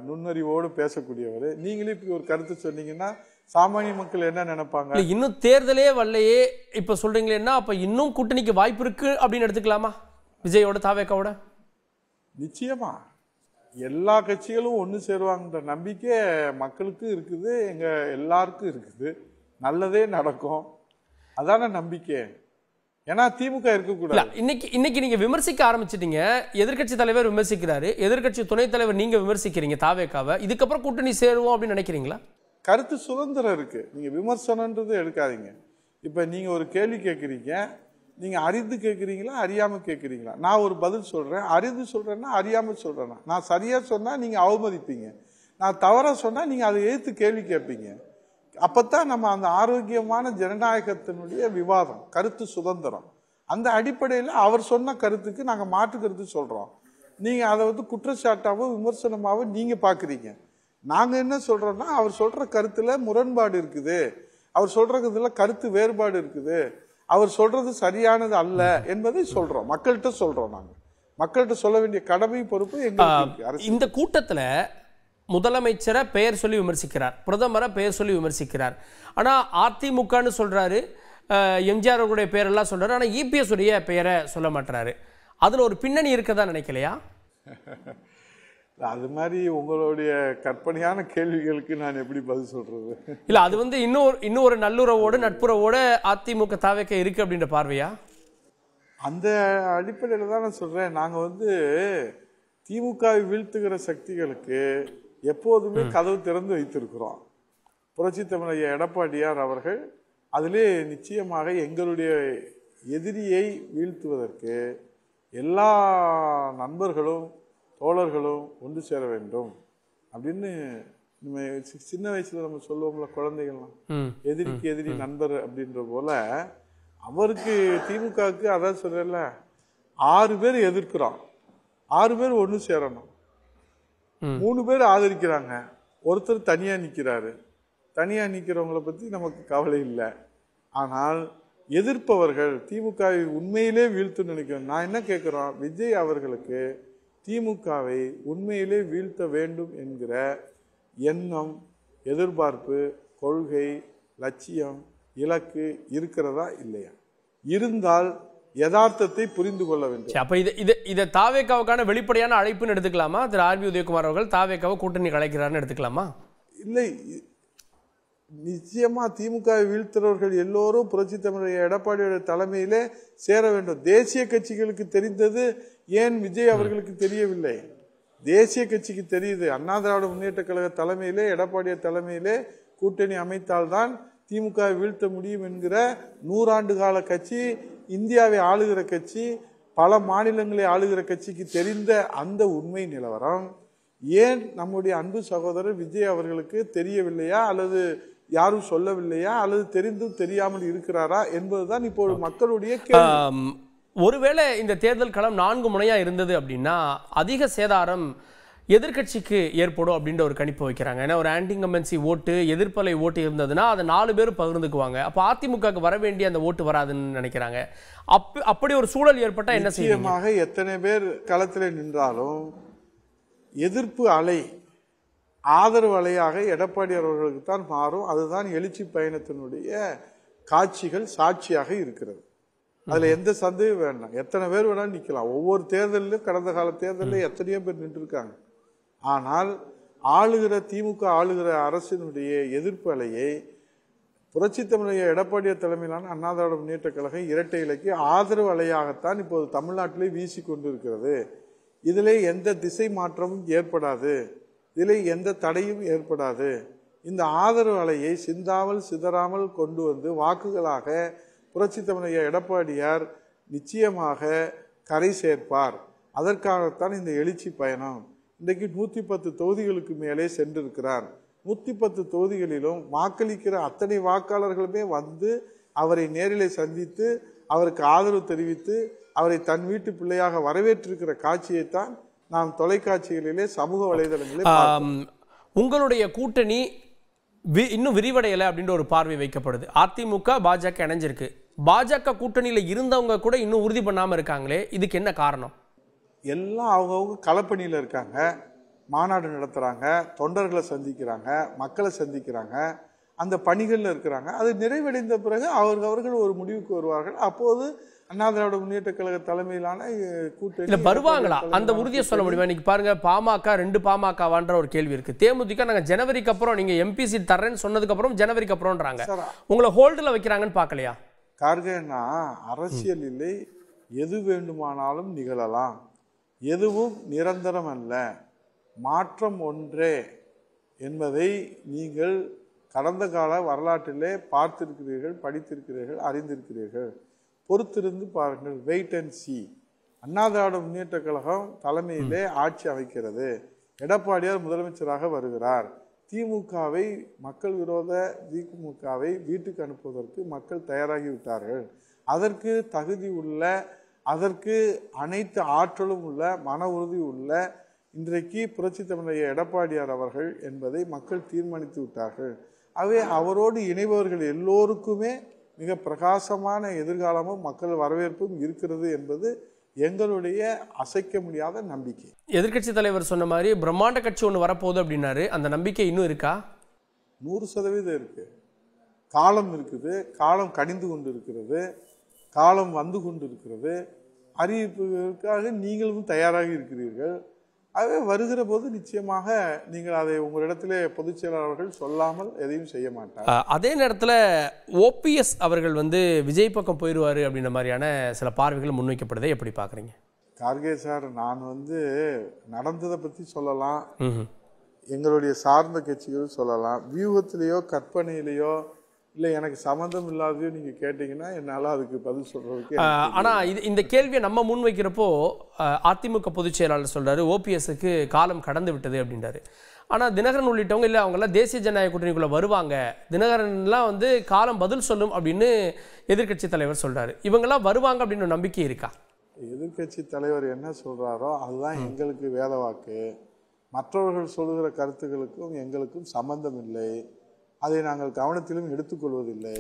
நுண்ணறிவோடு பேசக்கூடியவர், நீங்களே இப்படி ஒரு கருத்து சொன்னீங்கன்னா சாமானிய மக்கள் என்ன நினைப்பாங்க? இன்னும் தேர்தலே வரலையே இப்ப சொல்றீங்களேன்னா, அப்ப இன்னும் கூட்டணிக்கு வாய்ப்பு இருக்கு அப்படின்னு எடுத்துக்கலாமா விஜயோட தாவேக்காவோட? நிச்சயமா எல்லா கட்சிகளும் ஒன்று சேருவாங்கன்ற நம்பிக்கை மக்களுக்கு இருக்குது, எங்க எல்லாருக்கும் இருக்குது. நல்லதே நடக்கும், அதான நம்பிக்கை. ஏன்னா திமுக இருக்கக்கூடாது. இன்னைக்கு நீங்க விமர்சிக்க ஆரம்பிச்சிட்டீங்க. எதிர்க்கட்சி தலைவர் விமர்சிக்கிறாரு, எதிர்க்கட்சி துணைத் தலைவர் நீங்க விமர்சிக்கிறீங்க தாவேக்காவை. இதுக்கப்புறம் கூட்டணி சேருவோம் அப்படின்னு நினைக்கிறீங்களா? கருத்து சுதந்திரம் இருக்கு, நீங்க விமர்சனன்றது எடுக்காதீங்க. இப்ப நீங்க ஒரு கேள்வி கேட்குறீங்க, நீங்க அறிந்து கேட்குறீங்களா அறியாம கேட்குறீங்களா? நான் ஒரு பதில் சொல்றேன், அறிந்து சொல்றேன்னா அறியாம சொல்றேன்னா. நான் சரியா சொன்னா நீங்க அவமதிப்பீங்க, நான் தவறா சொன்னா நீங்க அதை எதிர்த்து கேள்வி கேட்பீங்க. அப்பத்தான் நம்ம அந்த ஆரோக்கியமான ஜனநாயகத்தினுடைய விவாதம், கருத்து சுதந்திரம். அந்த அடிப்படையில் அவர் சொன்ன கருத்துக்கு நாங்க மாற்று கருத்து சொல்றோம். நீங்க அதை குற்றச்சாட்டாவும் விமர்சனமாவும் நீங்க பாக்குறீங்க. நாங்க என்ன சொல்றோம்னா, அவர் சொல்ற கருத்துல முரண்பாடு இருக்குது, அவர் சொல்றதுல கருத்து வேறுபாடு இருக்குது, அவர் சொல்றது சரியானது அல்ல என்பதை சொல்றோம், மக்கள்கிட்ட சொல்றோம். நாங்க மக்கள்கிட்ட சொல்ல வேண்டிய கடமை பொறுப்பு எங்களுக்கு. இந்த கூட்டத்துல முதலமைச்சரை பெயர் சொல்லி விமர்சிக்கிறார், பிரதமரை பெயர் சொல்லி விமர்சிக்கிறார். ஆனா அதிமுகன்னு சொல்றாரு, எம்ஜிஆர் அவருடைய பெயரெல்லாம் சொல்றாரு. ஆனா இபிஎஸ் உடைய பெயரை சொல்ல மாட்டாரு. அதுல ஒரு பின்னணி இருக்கதா நினைக்கலையா? அது மாதிரி உங்களுடைய கற்பனையான கேள்விகளுக்கு நான் எப்படி பதில் சொல்றது? இல்ல, அது இன்னொரு நல்லுறவோடு நட்புறவோடு அதிமுக தாவேக்க இருக்கு அப்படின்ற பார்வையா? அந்த அடிப்படையில் தான் நான் சொல்றேன். நாங்க திமுகவை வீழ்த்துகிற சக்திகளுக்கு எப்போதுமே கதவு திறந்து வைத்திருக்கிறோம். புரட்சி தமிழர் எடப்பாடியார் அவர்கள் அதிலே நிச்சயமாக எங்களுடைய எதிரியை வீழ்த்துவதற்கு எல்லா நண்பர்களும் தோழர்களும் ஒன்று சேர வேண்டும் அப்படின்னு நம்ம சின்ன வயசுல நம்ம சொல்லுவோம்ல, குழந்தைகள்லாம் எதிரிக்கு எதிரி நண்பர் அப்படின்ற போல அவருக்கு திமுகவுக்கு அதான் சொல்றல, 6 பேர் எதிர்க்கிறோம், 6 பேர் ஒன்று சேரணும். 3 பேர் ஆதரிக்கிறாங்க, ஒருத்தர் தனியா நிக்கிறாரு. தனியா நிக்கிறவங்களை பத்தி நமக்கு கவலை இல்லை. ஆனால் எதிர்ப்பவர்கள் திமுகவை உண்மையிலே வீழ்த்து நினைக்கிறோம். நான் என்ன கேட்கிறோம், விஜய் அவர்களுக்கு திமுகவை உண்மையிலே வீழ்த்த வேண்டும் என்கிற எண்ணம், எதிர்பார்ப்பு, கொள்கை, லட்சியம், இலக்கு இருக்கிறதா இல்லையா? இருந்தால் யதார்த்தத்தை புரிந்து கொள்ள வேண்டும். அப்ப இதை தாவேக்காவுக்கான வெளிப்படையான அழைப்புன்னு எடுத்துக்கலாமா? திரு ஆர்பி உதயகுமார் அவர்கள் தாவேக்காவை கூட்டணி கலைக்கிறார்னு எடுத்துக்கலாமா? இல்லை, நிச்சயமா திமுகவை வீழ்த்துறவர்கள் எல்லோரும் புரட்சி தமிழர் எடப்பாடியோட தலைமையிலே சேர வேண்டும். தேசிய கட்சிகளுக்கு தெரிந்தது ஏன் விஜய் அவர்களுக்கு தெரியவில்லை? தேசிய கட்சிக்கு தெரியுது. அண்ணா திராவிட முன்னேற்ற கழக தலைமையிலே, எடப்பாடியார் தலைமையிலே கூட்டணி அமைத்தால்தான் திமுகவை வீழ்த்த முடியும் என்கிற 100 ஆண்டு கால கட்சி, இந்தியாவை ஆளுகிற கட்சி, பல மாநிலங்களை ஆளுகிற கட்சிக்கு தெரிந்த அந்த உண்மை நிலவரம் ஏன் நம்முடைய அன்பு சகோதரர் விஜய் அவர்களுக்கு தெரியவில்லையா, அல்லது யாரும் சொல்லவில்லையா, அல்லது தெரிந்தும் தெரியாமல் இருக்கிறாரா என்பதுதான் இப்போ மக்களுடைய கேள்வி. ஒருவேளை இந்த தேர்தல் களம் 4 முனையா இருந்தது அப்படின்னா அதிக சேதாரம் எதிர்கட்சிக்கு ஏற்படும் அப்படின்ற ஒரு கணிப்பு வைக்கிறாங்க. ஏன்னா ஒரு ஆன்டி இன்கம்பன்சி ஓட்டு, எதிர்ப்பலை ஓட்டு இருந்ததுன்னா அதை 4 பேரும் பகிர்ந்துக்குவாங்க. அப்போ அதிமுகவுக்கு வர வேண்டிய அந்த ஓட்டு வராதுன்னு நினைக்கிறாங்க. அப்படி ஒரு சூழல் ஏற்பட்டா என்ன செய்யமாக? எத்தனை பேர் களத்தில் நின்றாலும் எதிர்ப்பு அலை ஆதரவு அலையாக எடப்பாடியார் அவர்களுக்கு தான் மாறும். அதுதான் எழுச்சி பயணத்தினுடைய காட்சிகள் சாட்சியாக இருக்கிறது. அதுல எந்த சந்தேகம் வேண்டாம். எத்தனை பேர் வேணாலும் நிக்கலாம். ஒவ்வொரு தேர்தலிலும் கடந்த கால தேர்தலில் எத்தனையோ பேர் நின்று இருக்காங்க. ஆனால் திமுக ஆளுகிற அரசினுடைய எதிர்ப்பு அலையை புரட்சி தமிழர் எடப்பாடியார் தலைமையிலான அண்ணா திராவிட முன்னேற்ற கழகம் இரட்டை இலைக்கு ஆதரவு அலையாகத்தான் இப்போது தமிழ்நாட்டிலே வீசி கொண்டிருக்கிறது. இதிலே எந்த திசை மாற்றமும் ஏற்படாது, இதிலே எந்த தடையும் ஏற்படாது. இந்த ஆதரவு அலையை சிந்தாமல் சிதறாமல் கொண்டு வந்து வாக்குகளாக புரட்சி தமிழர் எடப்பாடியார் நிச்சயமாக கரை சேர்ப்பார். அதற்காகத்தான் இந்த எழுச்சி பயணம். இன்றைக்கு 110 தொகுதிகளுக்கு மேலே சென்றிருக்கிறார். 110 தொகுதிகளிலும் வாக்களிக்கிற அத்தனை வாக்காளர்களுமே வந்து அவரை நேரிலே சந்தித்து அவருக்கு ஆதரவு தெரிவித்து அவரை தன் வீட்டு பிள்ளையாக வரவேற்றிருக்கிற காட்சியைத்தான் நாம் தொலைக்காட்சிகளிலே சமூக வலைதளங்களில் உங்களுடைய கூட்டணி இன்னும் விரிவடையலை அப்படின்ற ஒரு பார்வை வைக்கப்படுது. அதிமுக பாஜக இணைஞ்சிருக்கு. பாஜக கூட்டணியில இருந்தவங்க கூட இன்னும் உறுதி பண்ணாம இருக்காங்களே, இதுக்கு என்ன காரணம்? எல்லாம் அவங்கவுங்க களப்பணியில் இருக்காங்க, மாநாடு நடத்துறாங்க, தொண்டர்களை சந்திக்கிறாங்க, மக்களை சந்திக்கிறாங்க. அந்த பணிகளில் இருக்கிறாங்க. அது நிறைவடைந்த பிறகு அவர்கள் ஒரு முடிவுக்கு வருவார்கள். அப்போது அண்ணா திராவிட முன்னேற்ற கழக தலைமையிலான கூட்டணி வருவாங்களா? அந்த உறுதியை சொல்ல முடியுமா? இன்னைக்கு பாருங்க, பாமக 2 பாமகவான்ற ஒரு கேள்வி இருக்கு. தேமுதிக நாங்க ஜனவரிக்கு அப்புறம் நீங்க எம்பி சீட் தர்றேன்னு சொன்னதுக்கு அப்புறம் ஜனவரிக்கு அப்புறம்ன்றாங்க. உங்களை ஹோல்டுல வைக்கிறாங்கன்னு பார்க்கலையா? கார்கேனா அரசியலில் எது வேண்டுமானாலும் நிகழலாம், எதுவும் நிரந்தரம் அல்ல, மாற்றம் ஒன்றே என்பதை நீங்கள் கடந்த கால வரலாற்றிலே பார்த்திருக்கிறீர்கள், படித்திருக்கிறீர்கள், அறிந்திருக்கிறீர்கள். பொறுத்திருந்து பாருங்கள், wait and C. Anna Dravida Munnetra Kazhagam தலைமையிலே ஆட்சி அமைக்கிறது. எடப்பாடியார் முதலமைச்சராக வருகிறார். திமுகவை, மக்கள் விரோத திமுகவை வீட்டுக்கு அனுப்புவதற்கு மக்கள் தயாராகிவிட்டார்கள். அதற்கு தகுதி உள்ள, அதற்கு அனைத்து ஆற்றலும் உள்ள, மன உறுதி உள்ள இன்றைக்கு புரட்சி தமிழர் எடப்பாடியார் அவர்கள் என்பதை மக்கள் தீர்மானித்து விட்டார்கள். ஆகவே அவரோடு இணைபவர்கள் எல்லோருக்குமே மிக பிரகாசமான எதிர்காலமும் மக்கள் வரவேற்பும் இருக்கிறது என்பது எங்களுடைய அசைக்க முடியாத நம்பிக்கை. எதிர்க்கட்சி தலைவர் சொன்ன மாதிரி பிரம்மாண்ட கட்சி ஒன்று வரப்போகுது அப்படின்னாரு. அந்த நம்பிக்கை இன்னும் இருக்கா? 100% இருக்கு. காலம் இருக்குது, காலம் கடிந்து கொண்டு இருக்கிறது, காலம் வந்து கொண்டு இருக்கிறது. அறிவிப்புகளுக்காக நீங்களும் தயாராக இருக்கிறீர்கள். ஆகவே வருகிற போது நிச்சயமாக நீங்கள் அதை உங்களிடத்திலே பொதுச் செயலாளர்கள் சொல்லாமல் எதையும் செய்ய மாட்டார். அதே நேரத்தில் ஓபிஎஸ் அவர்கள் விஜய் பக்கம் போயிடுவார் அப்படின்ற மாதிரியான சில பார்வைகள் முன்வைக்கப்படுதை எப்படி பார்க்குறீங்க? கார்கே சார், நான் நடந்ததை பற்றி சொல்லலாம், எங்களுடைய சார்ந்த கட்சிகள் சொல்லலாம், வியூகத்திலேயோ கற்பனையிலேயோ இல்லை எனக்கு சம்மந்தம் இல்லாதையோ நீங்கள் கேட்டிங்கன்னா என்னால் அதுக்கு பதில் சொல்கிறதுக்கு. ஆனால் இந்த கேள்வியை நம்ம முன் வைக்கிறப்போ அதிமுக பொதுச் செயலாளர் சொல்கிறாரு ஓபிஎஸ்க்கு காலம் கடந்து விட்டது அப்படின்றாரு. ஆனால் தினகரன் உள்ளிட்டவங்க இல்லை, அவங்கெல்லாம் தேசிய ஜனநாயக கூட்டணிக்குள்ளே வருவாங்க, தினகரன்லாம் காலம் பதில் சொல்லும் அப்படின்னு எதிர்க்கட்சி தலைவர் சொல்கிறாரு. இவங்கெல்லாம் வருவாங்க அப்படின்னு நம்பிக்கை இருக்கா? எதிர்க்கட்சி தலைவர் என்ன சொல்கிறாரோ அதுதான் எங்களுக்கு வேத வாக்கு. மற்றவர்கள் சொல்லுகிற கருத்துக்களுக்கும் எங்களுக்கும் சம்பந்தம் இல்லை. அதை நாங்கள் கவனத்திலும் எடுத்துக்கொள்வதில்லை.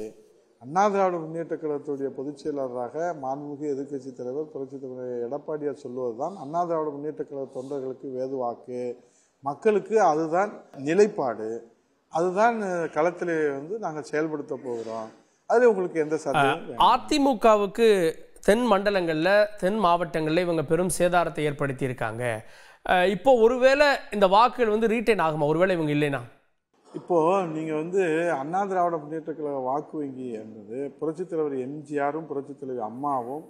அண்ணா திராவிட முன்னேற்ற கழகத்துடைய பொதுச் செயலாளராக மாண்புமிகு எதிர்க்கட்சி தலைவர் புரட்சி தமிழர் எடப்பாடியார் சொல்லுவதுதான் அண்ணா திராவிட முன்னேற்ற கழக தொண்டர்களுக்கு வேது வாக்கு. மக்களுக்கு அதுதான் நிலைப்பாடு, அதுதான் களத்திலே நாங்கள் செயல்படுத்த போகிறோம். அதில் உங்களுக்கு எந்த சந்தேகம்? அதிமுகவுக்கு தென் மண்டலங்களில், தென் மாவட்டங்களில் இவங்க பெரும் சேதாரத்தை ஏற்படுத்தி இருக்காங்க. இப்போ ஒருவேளை இந்த வாக்குகள் ரீட்டைன் ஆகுமா ஒருவேளை இவங்க இல்லைன்னா? இப்போது நீங்கள் அண்ணா திராவிட முன்னேற்ற கழக வாக்கு வங்கி என்பது புரட்சித் தலைவர் எம்ஜிஆரும் புரட்சித் தலைவர் அம்மாவும்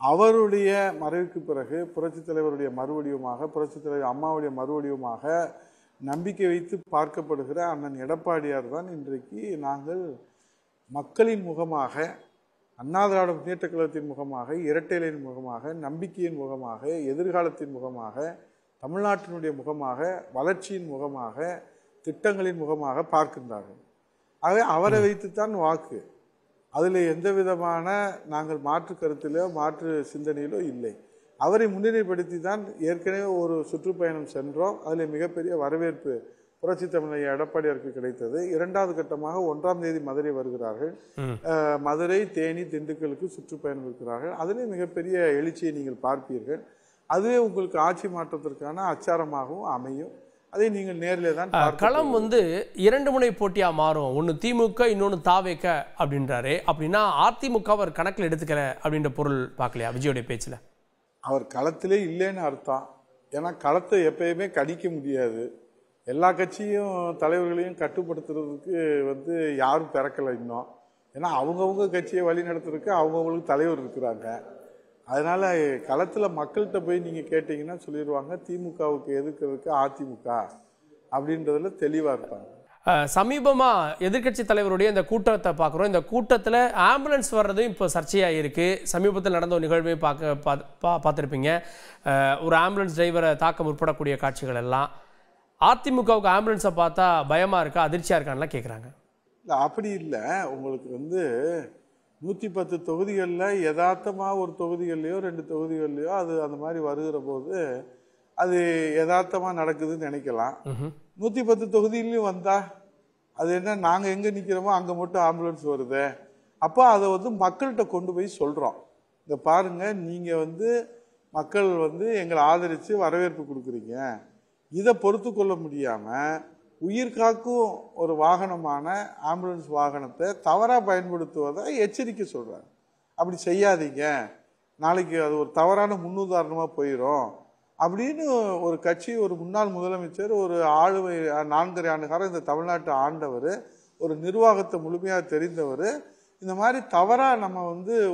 அவருடைய மறைவுக்கு பிறகு புரட்சித் தலைவருடைய மறுவடிவமாக, புரட்சித் தலைவர் அம்மாவுடைய மறுவடிவமாக நம்பிக்கை வைத்து பார்க்கப்படுகிற அண்ணன் எடப்பாடியார் தான் இன்றைக்கு நாங்கள் மக்களின் முகமாக, அண்ணா திராவிட முன்னேற்ற கழகத்தின் முகமாக, இரட்டைகளின் முகமாக, நம்பிக்கையின் முகமாக, எதிர்காலத்தின் முகமாக, தமிழ்நாட்டினுடைய முகமாக, வளர்ச்சியின் முகமாக, திட்டங்களின் முகமாக பார்க்கின்றார்கள். ஆகவே அவரை வைத்துத்தான் வாக்கு. அதில் எந்த விதமான நாங்கள் மாற்று கருத்திலோ மாற்று சிந்தனையிலோ இல்லை. அவரை முன்னிலைப்படுத்தி தான் ஏற்கனவே ஒரு சுற்றுப்பயணம் சென்றோம். அதில் மிகப்பெரிய வரவேற்பு புரட்சி தமிழர் எடப்பாடியாருக்கு கிடைத்தது. 2வது கட்டமாக 1ஆம் தேதி மதுரை வருகிறார்கள். மதுரை, தேனி, திண்டுக்கலுக்கு சுற்றுப்பயணம் இருக்கிறார்கள். அதிலே மிகப்பெரிய எழுச்சியை நீங்கள் பார்ப்பீர்கள். அதுவே உங்களுக்கு ஆட்சி மாற்றத்திற்கான அச்சாரமாகவும் அமையும். அதை நீங்கள் நேரிலே தான் களம் 2 முனை போட்டியா மாறும். ஒன்று திமுக, இன்னொன்று தாவேக அப்படின்றாரு. அப்படின்னா அதிமுக அவர் கணக்கில் எடுத்துக்கல அப்படின்ற பொருள் பார்க்கலையா விஜயோடைய பேச்சில்? அவர் களத்திலே இல்லைன்னு அர்த்தம். ஏன்னா களத்தை எப்பயுமே கணிக்க முடியாது. எல்லா கட்சியும் தலைவர்களையும் கட்டுப்படுத்துறதுக்கு யாரும் பிறக்கலை இன்னும். ஏன்னா அவங்கவுங்க கட்சியை வழி நடத்துறதுக்கு அவங்கவுங்களுக்கு தலைவர் இருக்கிறாங்க. அதனால களத்தில் மக்கள்கிட்ட போய் நீங்கள் கேட்டிங்கன்னா சொல்லிடுவாங்க திமுகவுக்கு எதிர்க்கிறதுக்கு அதிமுக அப்படின்றதுல தெளிவாக இருப்பாங்க. சமீபமாக எதிர்க்கட்சி தலைவருடைய இந்த கூட்டத்தை பார்க்குறோம். இந்த கூட்டத்தில் ஆம்புலன்ஸ் வர்றதும் இப்போ சர்ச்சையாக இருக்குது. சமீபத்தில் நடந்த ஒரு நிகழ்வையும் பார்த்துருப்பீங்க. ஒரு ஆம்புலன்ஸ் டிரைவரை தாக்க முற்படக்கூடிய காட்சிகள் எல்லாம். அதிமுகவுக்கு ஆம்புலன்ஸை பார்த்தா பயமாக இருக்கா, அதிர்ச்சியாக இருக்கான்லாம் கேட்குறாங்க. இல்லை, அப்படி இல்லை. உங்களுக்கு 110 தொகுதிகளில் யதார்த்தமாக ஒரு தொகுதிகள்லையோ 2 தொகுதிகள்லையோ அது அந்த மாதிரி வருகிற போது அது யதார்த்தமாக நடக்குதுன்னு நினைக்கலாம். 110 தொகுதியிலையும் வந்தால் அது என்ன, நாங்கள் எங்கே நிற்கிறோமோ அங்கே மட்டும் ஆம்புலன்ஸ் வருது. அப்போ அதை மக்கள்கிட்ட கொண்டு போய் சொல்கிறோம். இங்கே பாருங்கள், நீங்கள் மக்கள் எங்களை ஆதரித்து வரவேற்பு கொடுக்குறீங்க. இதை பொறுத்து கொள்ள முடியாமல் உயிர் காக்கும் ஒரு வாகனமான ஆம்புலன்ஸ் வாகனத்தை தவறாக பயன்படுத்துவதை எச்சரிக்கை சொல்கிறாங்க. அப்படி செய்யாதீங்க, நாளைக்கு அது ஒரு தவறான முன்னுதாரணமாக போயிடும் அப்படின்னு ஒரு கட்சி, ஒரு முன்னாள் முதலமைச்சர், ஒரு 4.5 ஆண்டு காலம் இந்த தமிழ்நாட்டை ஆண்டவர், ஒரு நிர்வாகத்தை முழுமையாக தெரிந்தவர், இந்த மாதிரி தவறாக நம்ம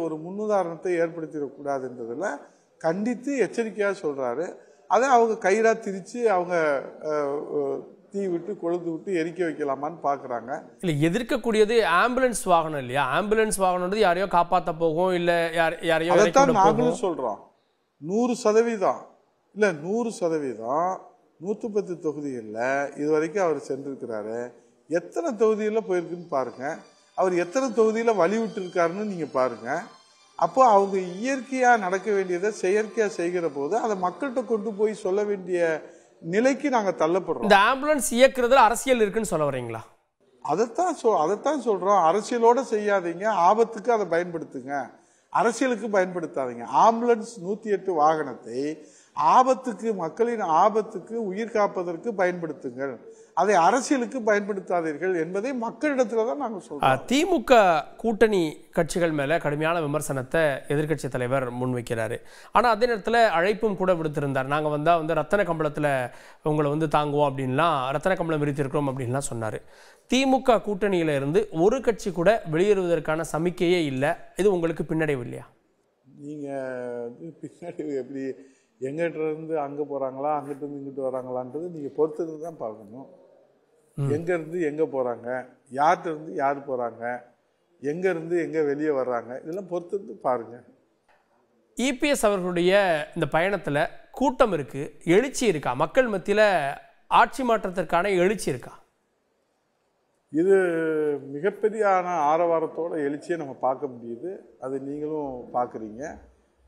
ஒரு முன்னுதாரணத்தை ஏற்படுத்திடக்கூடாதுன்றதில் கண்டித்து எச்சரிக்கையாக சொல்கிறாரு. அதை அவங்க கயிறா திரித்து அவங்க தீ விட்டு கொழுந்து விட்டு எரிக்க வைக்கலாமான்னு பார்க்குறாங்க. இல்லை, எதிர்க்கக்கூடியது ஆம்புலன்ஸ் வாகனம் இல்லையா? ஆம்புலன்ஸ் வாகனம் யாரையோ காப்பாற்ற போகும், இல்லை யாரையோ. அதைத்தான் நாங்களும் சொல்கிறோம். 100% இல்லை, 100% 110 தொகுதிகளில் இது வரைக்கும் அவர் சென்றிருக்கிறாரு. எத்தனை தொகுதியில் போயிருக்குன்னு பாருங்க, அவர் எத்தனை தொகுதியில் வழி விட்டு இருக்காருன்னு நீங்கள் பாருங்க. அப்போ அவங்க இயற்கையாக நடக்க வேண்டியதை செயற்கையாக செய்கிற போது அதை மக்கள்கிட்ட கொண்டு போய் சொல்ல வேண்டிய நிலைக்கு நாங்கள் தள்ளப்படுறோம். இந்த ஆம்புலன்ஸ் இயக்குறதுல அரசியல் இருக்குன்னு சொல்ல வரீங்களா? அதைத்தான் சொல்றோம். அரசியலோட செய்யாதீங்க, ஆபத்துக்கு அதை பயன்படுத்துங்க, அரசியலுக்கு பயன்படுத்தாதீங்க. ஆம்புலன்ஸ் 108 வாகனத்தை ஆபத்துக்கு, மக்களின் ஆபத்துக்கு, உயிர் காப்பதற்கு பயன்படுத்துங்கள், அதை அரசியலுக்கு பயன்படுத்தாதீர்கள் என்பதை மக்களிடத்துல தான் நாங்கள் சொல்றோம். திமுக கூட்டணி கட்சிகள் மேல கடுமையான விமர்சனத்தை எதிர்க்கட்சி தலைவர் முன்வைக்கிறாரு. ஆனா அதே நேரத்தில் அழைப்பும் கூட விடுத்திருந்தார். நாங்கள் வந்தால் ரத்தன கம்பளத்தில் உங்களை தாங்குவோம் அப்படின்லாம், ரத்தன கம்பளம் விரித்திருக்கிறோம் அப்படின்லாம் சொன்னார். திமுக கூட்டணியில இருந்து ஒரு கட்சி கூட வெளியேறுவதற்கான சமிக்கையே இல்லை. இது உங்களுக்கு பின்னடைவு இல்லையா? நீங்கள் பின்னடைவு எப்படி, எங்கிட்ட இருந்து அங்கே போகிறாங்களா, அங்கிட்ட இருந்து இங்கிட்டு வராங்களான்றது நீங்கள் பொறுத்தது தான் பார்க்கணும். எங்கேருந்து எங்கே போகிறாங்க, யார்கிட்ட இருந்து யார் போகிறாங்க, எங்கேருந்து எங்கே வெளியே வர்றாங்க, இதெல்லாம் பொறுத்தது பாருங்கள். இபிஎஸ் அவர்களுடைய இந்த பயணத்தில் கூட்டம் இருக்கு, எழுச்சி இருக்கா? மக்கள் மத்தியில் ஆட்சி மாற்றத்திற்கான எழுச்சி இருக்கா? இது மிகப்பெரிய ஆரவாரத்தோட எழுச்சியை நம்ம பார்க்க முடியுது. அது நீங்களும் பார்க்குறீங்க.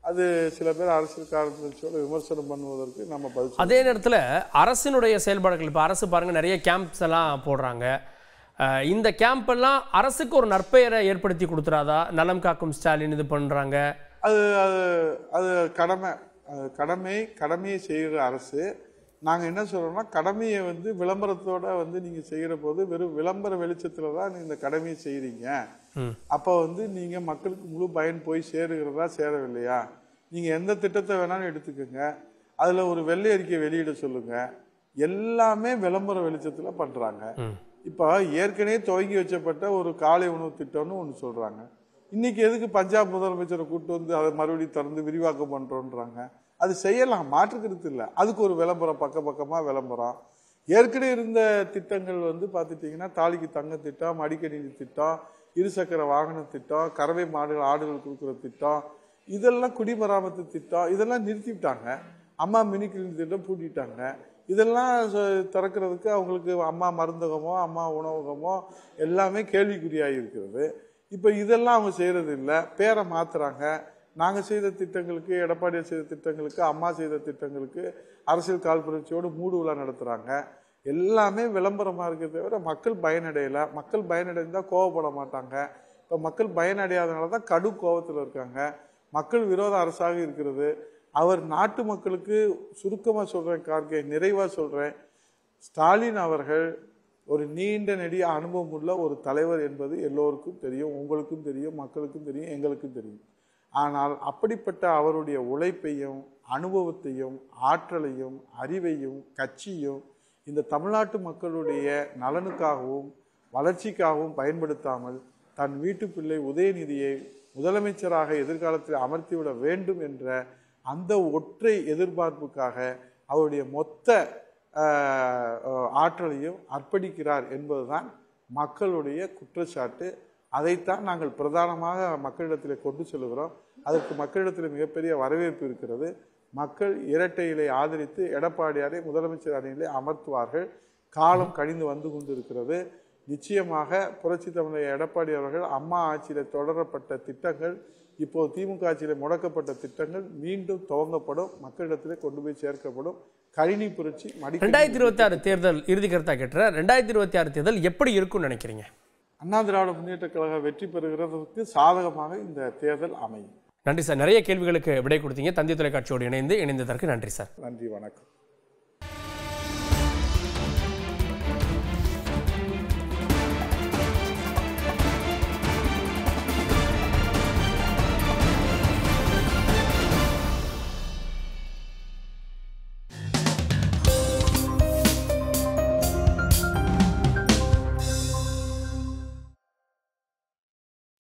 அது சில பேர் அரசியல் காரணத்தோட விமர்சனம் பண்ணுவதற்கு நம்ம பதில். அதே நேரத்தில் அரசினுடைய செயல்பாடுகள், இப்போ அரசு பாருங்கள் நிறைய கேம்ப்ஸ் எல்லாம் போடுறாங்க. இந்த கேம்ப் எல்லாம் அரசுக்கு ஒரு நற்பெயரை ஏற்படுத்தி கொடுத்துறாதா? நலம் காக்கும் ஸ்டாலின் இது பண்ணுறாங்க. அது அது கடமையை செய்கிற அரசு. நாங்கள் என்ன சொல்கிறோம்னா, கடமையை விளம்பரத்தோட நீங்கள் செய்கிற போது வெறும் விளம்பர வெளிச்சத்தில் தான் இந்த கடமையை செய்கிறீங்க. அப்போ நீங்கள் மக்களுக்கு முழு பயன் போய் சேருகிறதா சேரவில்லையா? நீங்கள் எந்த திட்டத்தை வேணாலும் எடுத்துக்கோங்க, அதில் ஒரு வெள்ளை அறிக்கை வெளியிட சொல்லுங்கள், எல்லாமே விளம்பர வெளிச்சத்தில் பண்ணுறாங்க. இப்போ ஏற்கனவே துவங்கி வச்சப்பட்ட ஒரு காலை உணவு திட்டம்னு ஒன்று சொல்கிறாங்க. இன்னைக்கு எதுக்கு பஞ்சாப் முதலமைச்சரை கூப்பிட்டு அதை மறுபடியும் திறந்து விரிவாக்கம் பண்ணுறோன்றாங்க? அது செய்யலாம், மாற்றுக்கிறது இல்லை. அதுக்கு ஒரு விளம்பரம், பக்கமாக விளம்பரம். ஏற்கனவே இருந்த திட்டங்கள் பார்த்துட்டிங்கன்னா, தாலிக்கு தங்க திட்டம், மடிக்கணினி திட்டம், இருசக்கர வாகன திட்டம், கறவை மாடுகள் ஆடுகள் கொடுக்குற திட்டம், இதெல்லாம் குடிமராமத்து திட்டம், இதெல்லாம் நிறுத்திவிட்டாங்க. அம்மா மினி கிளினிக் திட்டம் பூட்டிட்டாங்க. இதெல்லாம் திறக்கிறதுக்கு அவங்களுக்கு அம்மா மருந்தகமோ அம்மா உணவகமோ எல்லாமே கேள்விக்குறியாக இருக்கிறது. இப்போ இதெல்லாம் அவங்க செய்கிறது இல்லை, பேரை மாற்றுறாங்க. நாங்கள் செய்த திட்டங்களுக்கு, எடப்பாடியார் செய்த திட்டங்களுக்கு, அம்மா செய்த திட்டங்களுக்கு அரசியல் காழ்ப்புணர்ச்சியோடு மூடு விழா நடத்துகிறாங்க. எல்லாமே விளம்பரமாக இருக்கிறத தவிர மக்கள் பயனடையலை. மக்கள் பயனடைந்தால் கோவப்பட மாட்டாங்க. இப்போ மக்கள் பயனடையாதனால தான் கடும் கோபத்தில் இருக்காங்க. மக்கள் விரோத அரசாக இருக்கிறது. அவர் நாட்டு மக்களுக்கு சுருக்கமாக சொல்கிறேன், கார்கே, நிறைவாக சொல்கிறேன், ஸ்டாலின் அவர்கள் ஒரு நீண்ட நெடிய அனுபவம் உள்ள ஒரு தலைவர் என்பது எல்லோருக்கும் தெரியும், உங்களுக்கும் தெரியும், மக்களுக்கும் தெரியும், எங்களுக்கும் தெரியும். ஆனால் அப்படிப்பட்ட அவருடைய உழைப்பையும் அனுபவத்தையும் ஆற்றலையும் அறிவையும் கட்சியும் இந்த தமிழ்நாட்டு மக்களுடைய நலனுக்காகவும் வளர்ச்சிக்காகவும் பயன்படுத்தாமல் தன் வீட்டு பிள்ளை உதயநிதியை முதலமைச்சராக எதிர்காலத்தில் அமர்த்திவிட வேண்டும் என்ற அந்த ஒற்றை எதிர்பார்ப்புக்காக அவருடைய மொத்த ஆற்றலையும் அர்ப்பணிக்கிறார் என்பதுதான் மக்களுடைய குற்றச்சாட்டு. அதைத்தான் நாங்கள் பிரதானமாக மக்களிடத்தில் கொண்டு செல்கிறோம். அதற்கு மக்களிடத்தில் மிகப்பெரிய வரவேற்பு இருக்கிறது. மக்கள் இரட்டை இலை ஆதரித்து எடப்பாடியாரை முதலமைச்சர் அணியிலே அமர்த்துவார்கள். காலம் கழிந்து வந்து கொண்டிருக்கிறது. நிச்சயமாக புரட்சி தமிழர் எடப்பாடி அவர்கள் அம்மா ஆட்சியில் தொடரப்பட்ட திட்டங்கள், இப்போ திமுக ஆட்சியில் முடக்கப்பட்ட திட்டங்கள் மீண்டும் துவங்கப்படும், மக்களிடத்திலே கொண்டு போய் சேர்க்கப்படும். கணினி புரட்சி 2026 தேர்தல் இறுதி கருத்தா கேட்ட 2026 தேர்தல் எப்படி இருக்கும்னு நினைக்கிறீங்க? அண்ணா திராவிட முன்னேற்ற கழகம் வெற்றி பெறுகிறதுக்கு சாதகமாக இந்த தேர்தல் அமையும். நன்றி சார். நிறைய கேள்விகளுக்கு விடை கொடுத்தீங்க. தந்தி தொலைக்காட்சியோடு இணைந்ததற்கு நன்றி சார். நன்றி, வணக்கம்.